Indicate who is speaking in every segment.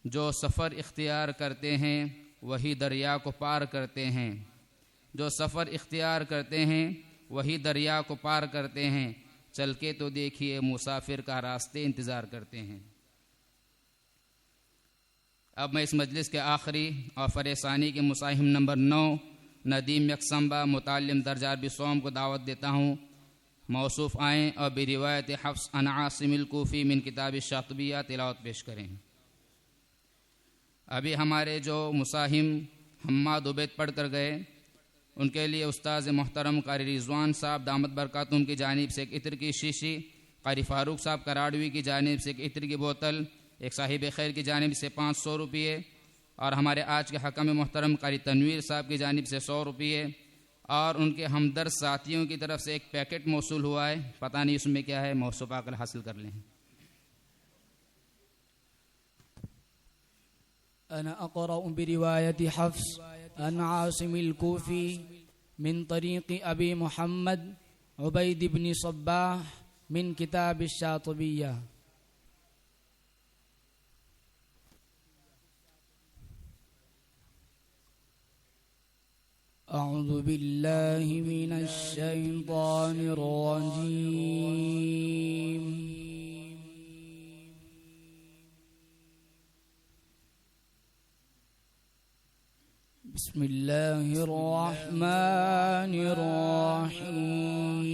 Speaker 1: जो सफ़र इख्तियार करते हैं वही दरिया को पार करते हैं, जो सफ़र इख्तियार करते हैं वही दरिया को पार करते हैं। चल के तो देखिए मुसाफिर का रास्ते इंतज़ार करते हैं। अब मैं इस मजलिस के आखिरी और फ़रेसानी के मुसाहिम नंबर 9 नदीम यकसंबा मुतालिम दर्जा अरबी सोम को दावत देता हूँ। मौसूफ़ आएँ और बिरिवायत हफ्स अन आसिम अल कूफ़ी मिन किताब शातिबिया तिलावत पेश करें। अभी हमारे जो मुसाहिम हम्माद उबैद पढ़ कर गए, उनके लिए उस्ताद मोहतरम कारी रिजवान साहब दामद बरकातुम की जानिब से एक इत्र की शीशी, कारी फारूक साहब कराड़वी की जानिब से एक इत्र की बोतल, एक साहिब खैर की जानिब से 500 रुपये, और हमारे आज के हकम मोहतरम कारी तनवीर साहब की जानिब से 100 रुपये, और उनके हमदर्द साथियों की तरफ से एक पैकेट मौसूल हुआ है। पता नहीं उसमें क्या है, मौसूफ़ आकर हासिल कर लें।
Speaker 2: अना अक़रअ बिरिवायत हफ्स अन आसिम अल कूफ़ी मिन तरीक़ अबी मुहम्मद उबैद इब्न सब्बाह मिन किताब शातिबिया। अऊज़ु बिल्लाहि मिनश शैतानिर रजीम। बिस्मिल्लाहिर रहमानिर रहीम।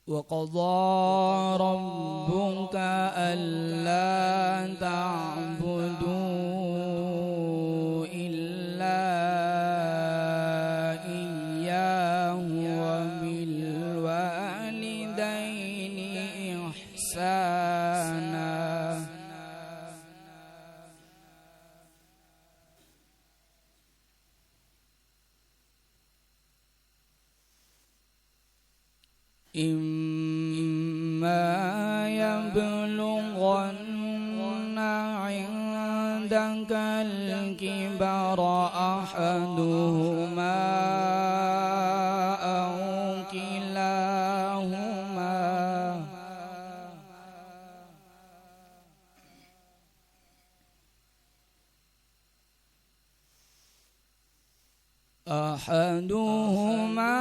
Speaker 2: वक़ज़ा रब्बुका अल्ला तअबुदू इल्ला इय्याहु व बिल वालिदैनि इहसाना। इम्मा यब्लुगन्ना इंदकल किबरा अहदुहुमा औ किलाहुमा अहदुहुमा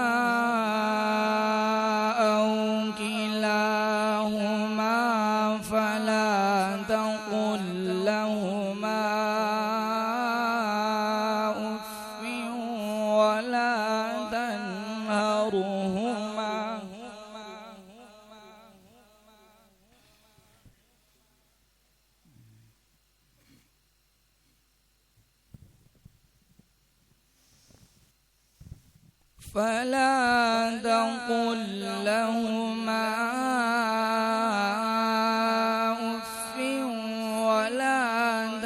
Speaker 2: فلا تقل لهما أف ولا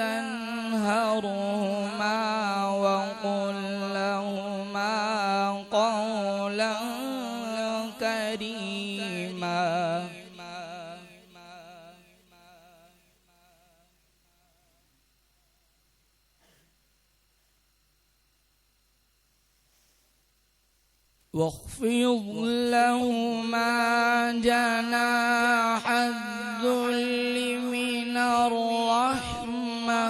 Speaker 2: تنهرهما وقل لهما قولا كريما. واخفض لهما جناح الذل من الرحمة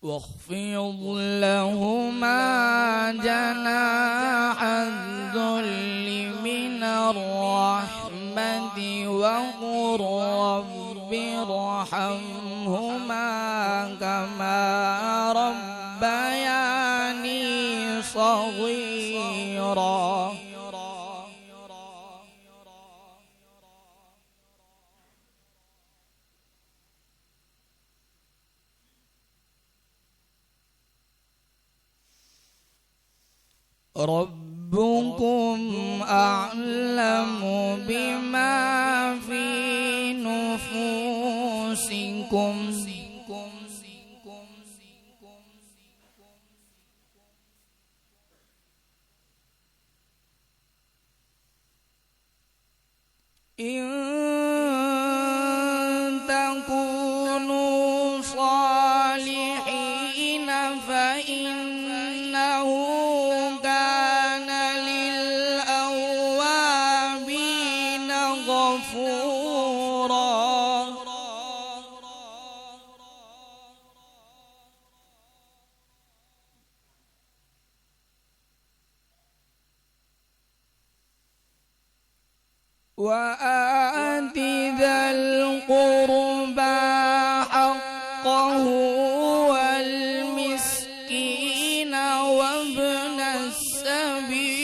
Speaker 2: واخفض لهما جناح الذل من الرحمة وقل رب ارحمهما كما ربياني صغيرا. ربكم أعلم بما في نفوسكم إن كونوا صالحين فإنه كان للأوابين غفورا. وآت ذا القربى حقه والمسكين وابن السبيل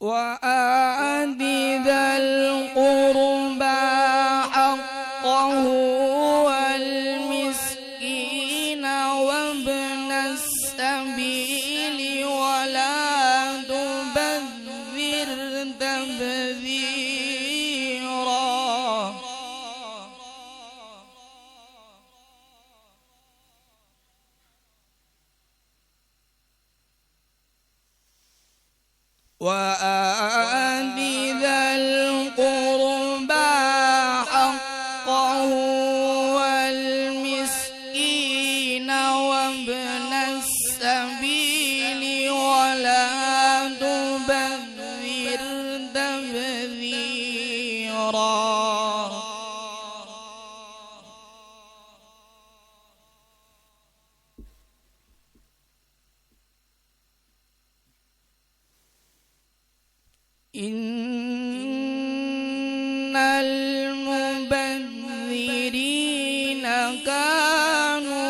Speaker 2: وآت ذا القربى حقه والمسكين وابن السبيل ولا تبذر تبذيرا. وآت ذا القربى حقه والمسكين وابن السبيل ولا تبذر تبذيرا. إن المبذرين كانوا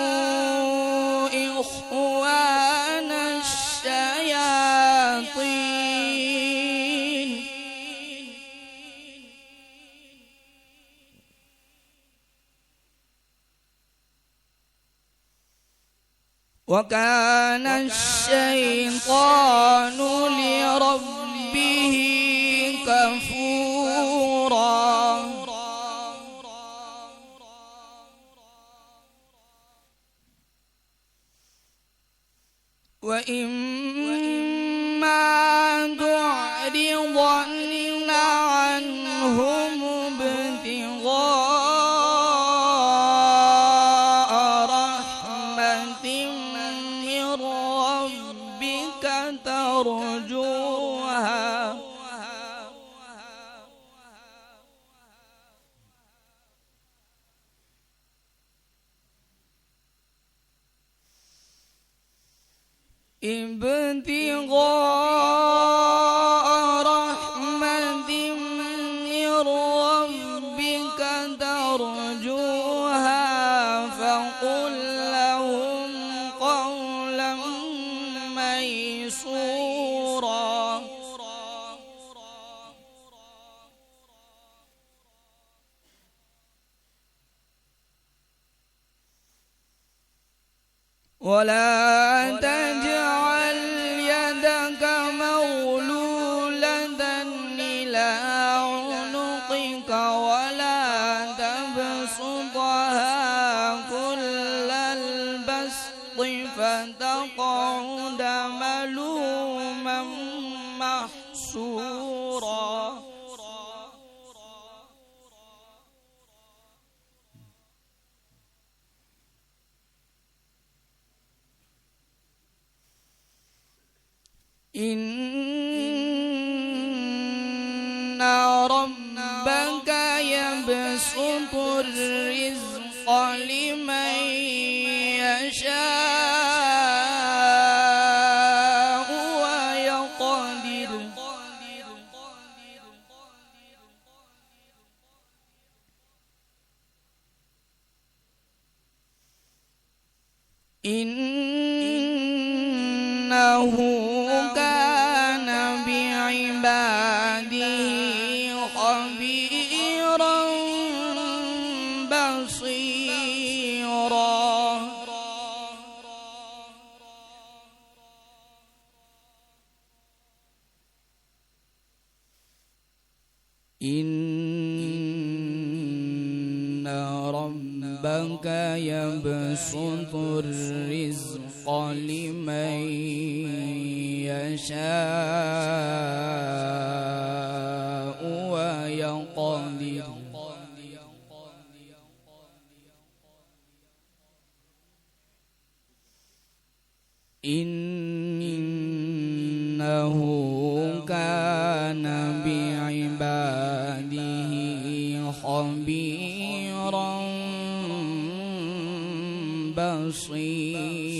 Speaker 2: إخوان الشياطين وكان الشيطان لربه كفورا. وإما تعرضن عنهم ابتغاء رحمة من ربك ترجوها ابتغاء رحمة من ربك ترجوها فقل لهم قولا ميسورا. ولا تجعل يدك مغلولة إلى عنقك ولا تبسطها كل البسط فتقعد ملوما محسورا. إن ربك يبسط الرزق لمن يشاء ويقدر إنه كان بعباده خبيرا بصيرا. إن ربك يبسط الرزق لمن يشاء ويقدر إنه كان بعباده خبيرا بصيرا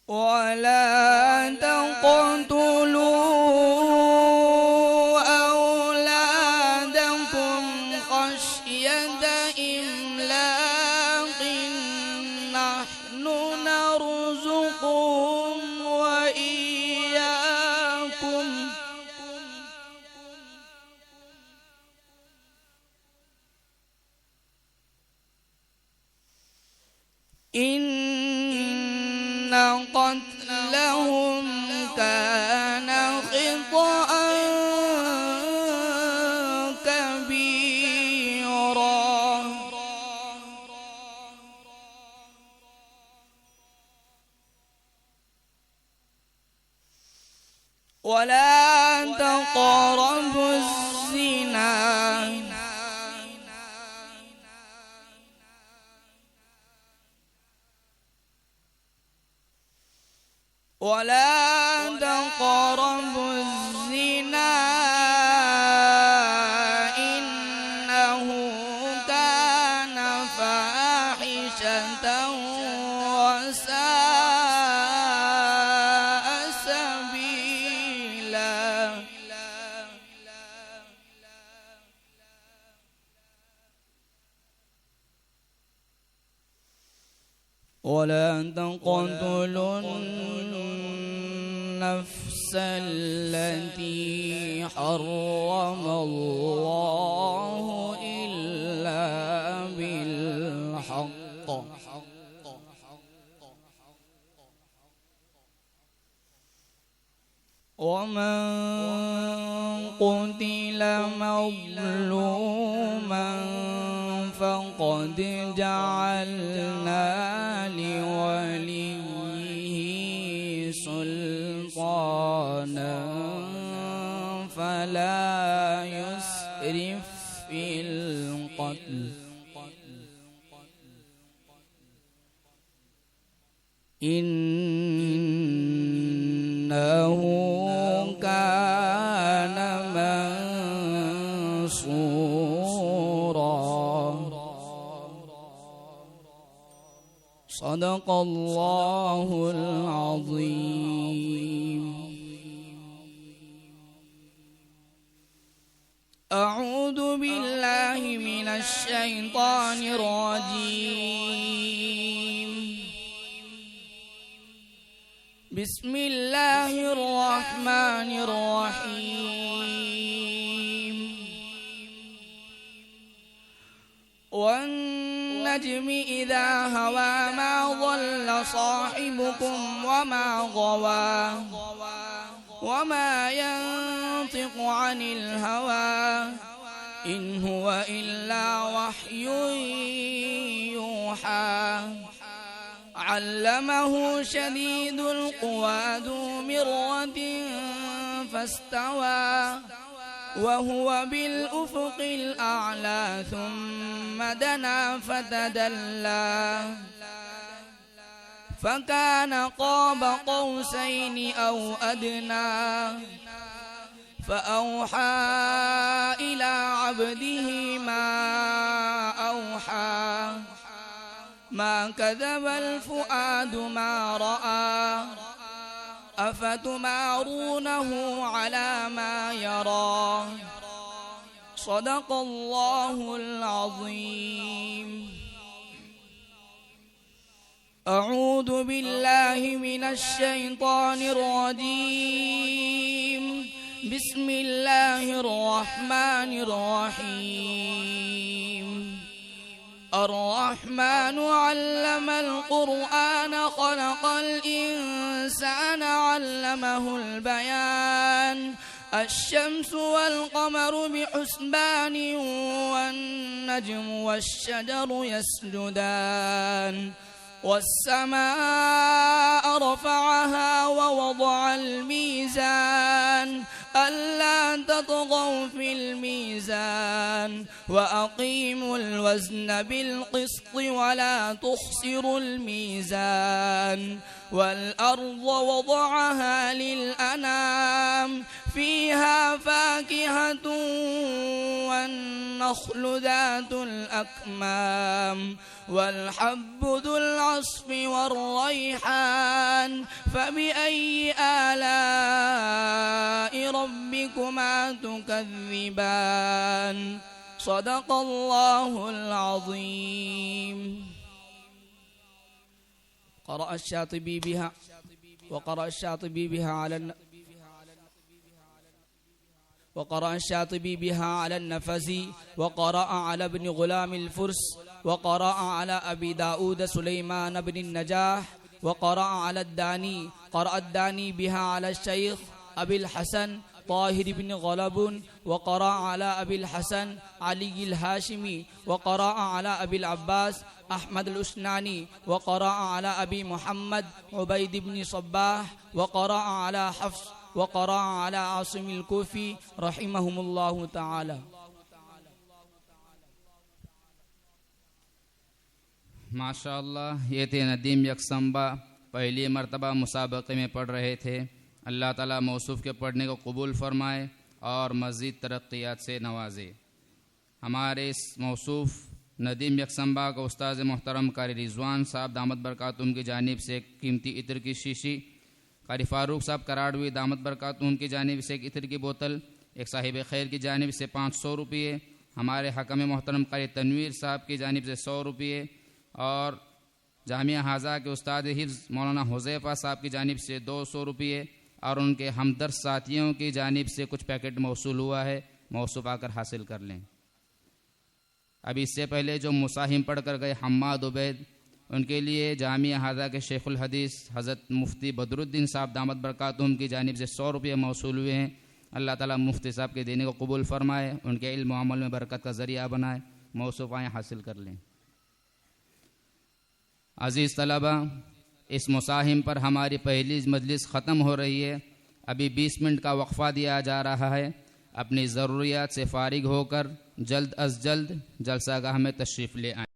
Speaker 2: ولا تقتلوا أولادكم خشية إملاق نحن نرزقهم وإياكم إن قتلهم كان خطأ كبيرا ولا تقربوا الزنا ولا تقربوا الزنا إنه كان فاحشة وساء سبيلا ولا تقتلوا النفس التي حرم الله إلا بالحق ومن قتل مظلوما فقد جعلنا لوليه سلطانا فلا يسرف في القتل إنه كان منصورا صدق الله العظيم. أعوذ بالله من الشيطان الرجيم. بسم الله الرحمن الرحيم. والنجم إذا هوى ما ضل صاحبكم وما غوى وما ينطق عن الهوى إن هو إلا وحي يوحى علمه شديد القوى ذو مرة فاستوى وهو بالأفق الأعلى ثم دنا فتدلى فكان قاب قوسين أو أدنى فأوحى إلى عبده ما أوحى ما كذب الفؤاد ما رأى أفتمارونه على ما يرى صدق الله العظيم. أعوذ بالله من الشيطان الرجيم. بسم الله الرحمن الرحيم. الرحمن علم القرآن خلق الإنسان علمه البيان الشمس والقمر بحسبان والنجم والشجر يسجدان والسماء رفعها ووضع الميزان ألا تطغوا في الميزان وأقيموا الوزن بالقسط ولا تخسروا الميزان والأرض وضعها للأنام فيها فاكهة والنخل ذات الأكمام والحب ذو العصف والريحان فبأي آلاء ربكما تكذبان صدق الله العظيم. قرأ الشاطبي بها وقرأ الشاطبي بها على النفزي وقرأ على ابن غلام الفرس وقرأ على أبي داود سليمان بن النجاح وقرأ على الداني قرأ الداني بها على الشيخ أبي الحسن طاهر بن غلب وقرأ على أبي الحسن علي الهاشمي وقرأ على أبي العباس أحمد الأسناني وقرأ على أبي محمد عبيد بن صباح وقرأ على حفص وقرأ على عاصم الكوفي رحمهم الله تعالى.
Speaker 1: ماشاء اللہ، یہ تھے ندیم یکسمبا، پہلی مرتبہ مسابقے میں پڑھ رہے تھے. اللہ تعالیٰ موصوف کے پڑھنے کو قبول فرمائے اور مزید ترقیات سے نوازے. ہمارے اس موصوف ندیم یکسمبا کو استاذ محترم قاری رضوان صاحب دامت برکاتہم کی جانب سے ایک قیمتی عطر کی شیشی، قاری فاروق صاحب کراڑوی دامت برکاتہم کی جانب سے ایک عطر کی بوتل، ایک صاحب خیر کی جانب سے 500 روپیے، ہمارے حکم محترم قاری تنویر صاحب کی جانب سے 100 روپیے، اور جامعہ حاضہ کے استاد حفظ مولانا حذیفہ صاحب کی جانب سے 200 روپیے، اور ان کے ہمدرد ساتھیوں کی جانب سے کچھ پیکٹ موصول ہوا ہے. موصوف آ کر حاصل کر لیں. ابھی اس سے پہلے جو مساہم پڑھ کر گئے حماد عبید، ان کے لیے جامعہ حاضہ کے شیخ الحدیث حضرت مفتی بدر الدین صاحب دامت برکاتہم کی جانب سے 100 روپے موصول ہوئے ہیں. اللہ تعالیٰ مفتی صاحب کے دینے کو قبول فرمائے، ان کے علم و عمل میں برکت کا ذریعہ بنائے. موصوف آئیں حاصل کر لیں. عزیز طلبہ، اس مساہم پر ہماری پہلی مجلس ختم ہو رہی ہے. ابھی 20 منٹ کا وقفہ دیا جا رہا ہے. اپنی ضروریات سے فارغ ہو کر جلد از جلد جلسہ گاہ میں تشریف لے آئیں.